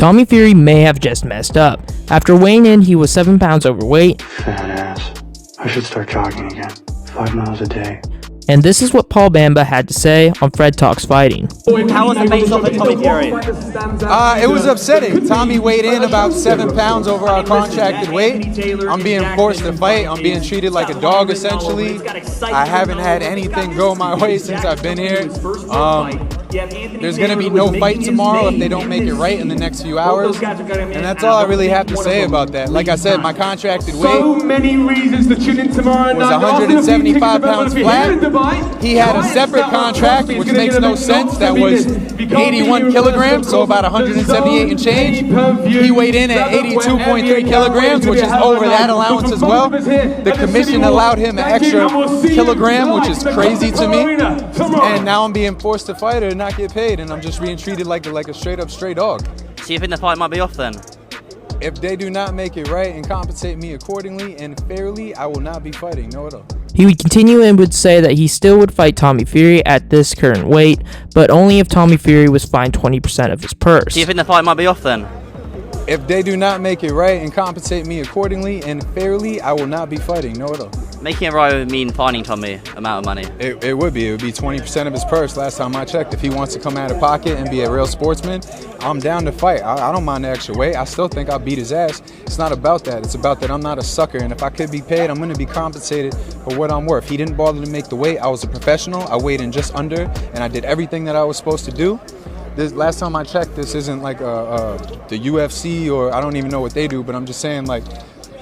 Tommy Fury may have just messed up. After weighing in, he was 7 pounds overweight. Fat ass. I should start jogging again. 5 miles a day. And this is what Paul Bamba had to say on Fred Talks Fighting. How was the face-off at Tommy Fury? It was upsetting. Tommy weighed in about 7 pounds over our contracted weight. I'm being forced to fight. I'm being treated like a dog, essentially. I haven't had anything go my way since I've been here. There's going to be no fight tomorrow if they don't make it right in the next few hours. And that's all I really have to say about that. Like I said, my contracted weight was 175 pounds flat. He had a separate contract, which makes no sense. That was 81 kilograms, so about 178 and change. He weighed in at 82.3 kilograms, which is over that allowance as well. The commission allowed him an extra kilogram, which is crazy to me. And now I'm being forced to fight or not get paid, and I'm just being treated like a straight-up stray dog. So you think the fight might be off then? If they do not make it right and compensate me accordingly and fairly, I will not be fighting, no at all. He would continue and would say that he still would fight Tommy Fury at this current weight, but only if Tommy Fury was fined 20% of his purse. Do you think the fight might be off then? If they do not make it right and compensate me accordingly and fairly, I will not be fighting, no at all. Making it right would mean fining Tommy amount of money. It would be 20% of his purse last time I checked. If he wants to come out of pocket and be a real sportsman, I'm down to fight. I don't mind the extra weight. I still think I'll beat his ass. It's not about that. It's about that I'm not a sucker, and if I could be paid, I'm going to be compensated for what I'm worth. He didn't bother to make the weight. I was a professional. I weighed in just under, and I did everything that I was supposed to do. This last time I checked, this isn't like the UFC, or I don't even know what they do, but I'm just saying, like,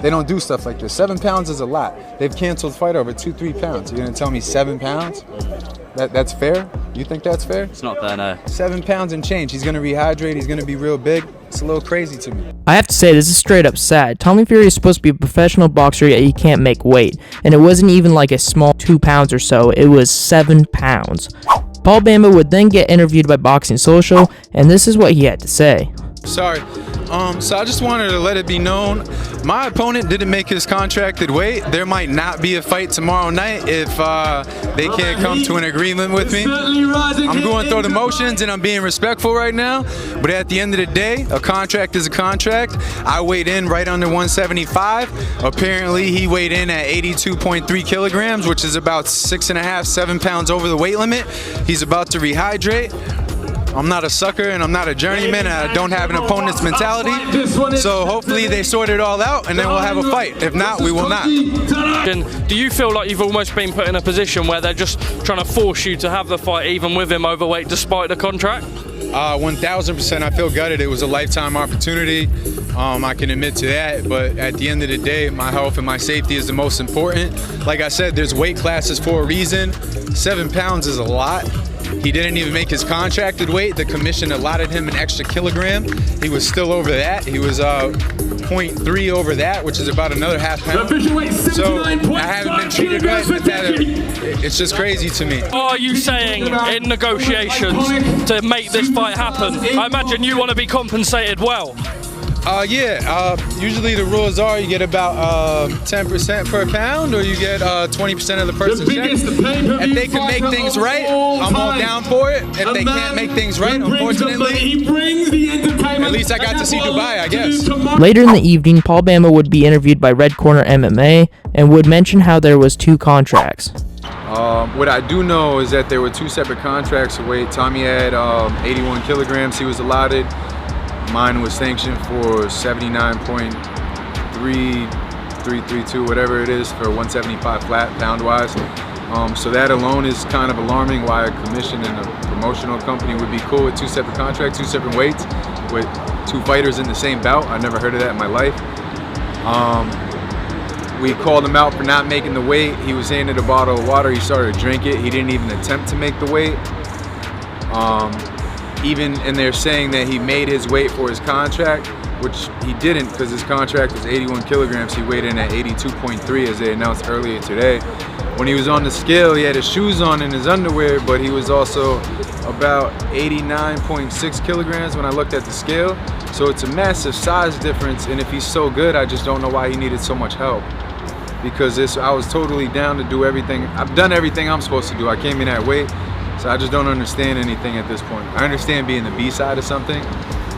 they don't do stuff like this. 7 pounds is a lot. They've canceled fight over 2-3 pounds. You're gonna tell me 7 pounds? That's fair? You think that's fair? It's not fair, no. 7 pounds and change. He's gonna rehydrate. He's gonna be real big. It's a little crazy to me. I have to say, this is straight up sad. Tommy Fury is supposed to be a professional boxer, yet he can't make weight. And it wasn't even like a small 2 pounds or so. It was 7 pounds. Paul Bamba would then get interviewed by Boxing Social, and this is what he had to say. Sorry. So I just wanted to let it be known, my opponent didn't make his contracted weight. There might not be a fight tomorrow night if they can't come to an agreement with me. I'm going through the motions and I'm being respectful right now, but at the end of the day, a contract is a contract. I weighed in right under 175. Apparently he weighed in at 82.3 kilograms, which is about 6.5, 7 pounds over the weight limit. He's about to rehydrate. I'm not a sucker and I'm not a journeyman, and I don't have an opponent's mentality. So hopefully they sort it all out and then we'll have a fight. If not, we will not. Do you feel like you've almost been put in a position where they're just trying to force you to have the fight even with him overweight despite the contract? 1000%. I feel gutted. It was a lifetime opportunity. I can admit to that, but at the end of the day, my health and my safety is the most important. Like I said, there's weight classes for a reason. 7 pounds is a lot. He didn't even make his contracted weight. The commission allotted him an extra kilogram. He was still over that. He was 0.3 over that, which is about another half pound. So I haven't been treated right. It's just crazy to me. What are you saying in negotiations to make this fight happen? I imagine you want to be compensated well. Usually the rules are you get about 10% per pound, or you get 20% of the person's check. If they can make things right, I'm all down for it. If they can't make things right, unfortunately, at least I got to see Dubai, I guess. Later in the evening, Paul Bamba would be interviewed by Red Corner MMA and would mention how there was 2 contracts. What I do know is that there were 2 separate contracts for weight. Tommy had 81 kilograms he was allotted. Mine was sanctioned for 79.3332, whatever it is, for 175 flat, pound-wise. So that alone is kind of alarming, why a commission and a promotional company would be cool with 2 separate contracts, 2 separate weights, with 2 fighters in the same bout. I never heard of that in my life. We called him out for not making the weight. He was handed a bottle of water. He started to drink it. He didn't even attempt to make the weight. And they're saying that he made his weight for his contract, which he didn't, because his contract was 81 kilograms. He weighed in at 82.3, as they announced earlier today. When he was on the scale, he had his shoes on and his underwear, but he was also about 89.6 kilograms when I looked at the scale. So it's a massive size difference, and if he's so good, I just don't know why he needed so much help. Because I was totally down to do everything. I've done everything I'm supposed to do. I came in at weight. So I just don't understand anything at this point. I understand being the B-side of something,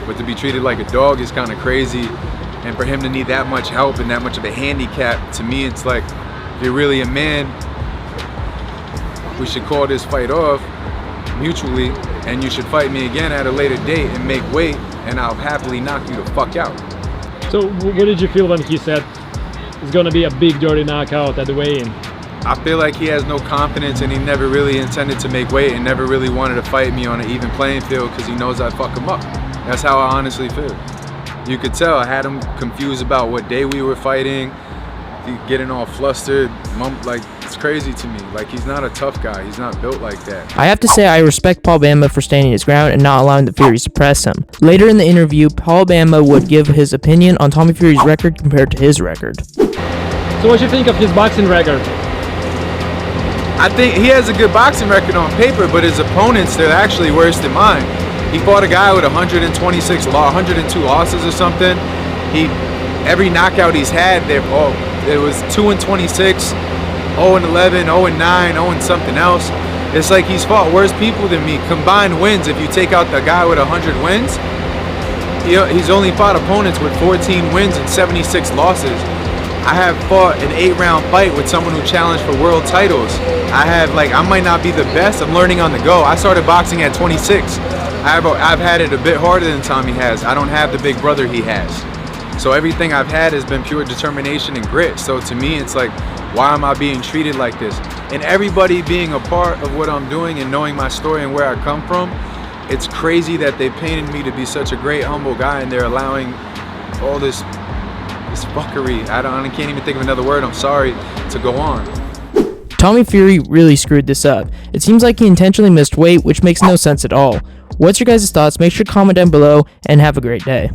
But to be treated like a dog is kind of crazy. And for him to need that much help and that much of a handicap, to me, it's like, if you're really a man, we should call this fight off mutually, and you should fight me again at a later date and make weight, and I'll happily knock you the fuck out. So what did you feel when he said it's gonna be a big dirty knockout at the weigh-in? I feel like he has no confidence, and he never really intended to make weight and never really wanted to fight me on an even playing field because he knows I'd fuck him up. That's how I honestly feel. You could tell I had him confused about what day we were fighting, getting all flustered, like, it's crazy to me. Like, he's not a tough guy. He's not built like that. I have to say I respect Paul Bamba for standing his ground and not allowing the Furies to press him. Later in the interview, Paul Bamba would give his opinion on Tommy Fury's record compared to his record. So what do you think of his boxing record? I think he has a good boxing record on paper, but his opponents, they're actually worse than mine. He fought a guy with 102 losses or something. Every knockout he's had, it was 2-26, 0-11, 0-9, 0 something else. It's like he's fought worse people than me. Combined wins, if you take out the guy with 100 wins, he's only fought opponents with 14 wins and 76 losses. I have fought an 8-round fight with someone who challenged for world titles. I might not be the best. I'm learning on the go. I started boxing at 26. I've had it a bit harder than Tommy has. I don't have the big brother he has. So everything I've had has been pure determination and grit. So to me, it's like, why am I being treated like this? And everybody being a part of what I'm doing and knowing my story and where I come from, it's crazy that they painted me to be such a great, humble guy, and they're allowing all this fuckery, I can't even think of another word, I'm sorry, to go on. Tommy Fury really screwed this up. It seems like he intentionally missed weight, which makes no sense at all. What's your guys' thoughts? Make sure to comment down below, and have a great day.